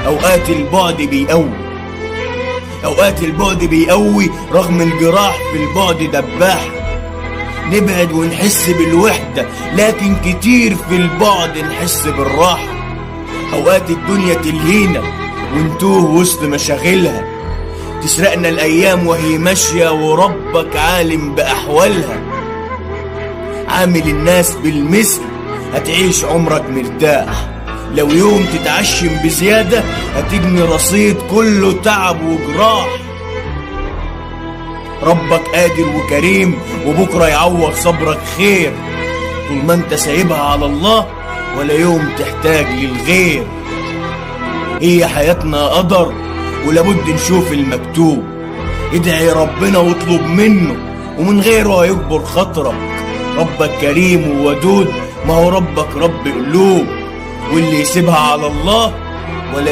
أوقات البعد بيقوي، أوقات البعد بيقوي رغم الجراح في البعد دباح. نبعد ونحس بالوحدة لكن كتير في البعد نحس بالراحة. أوقات الدنيا تلهينا ونتوه وسط مشاغلها، تسرقنا الأيام وهي ماشية وربك عالم بأحوالها. عامل الناس بالمثل هتعيش عمرك مرتاح، لو يوم تتعشم بزيادة هتجني رصيد كله تعب وجراح. ربك قادر وكريم وبكرة يعوض صبرك خير، طول ما انت سايبها على الله ولا يوم تحتاج للغير. هي حياتنا قدر ولابد نشوف المكتوب، ادعي ربنا واطلب منه ومن غيره هيكبر خاطرك. ربك كريم وودود، ما هو ربك رب قلوب، واللي يسيبها على الله ولا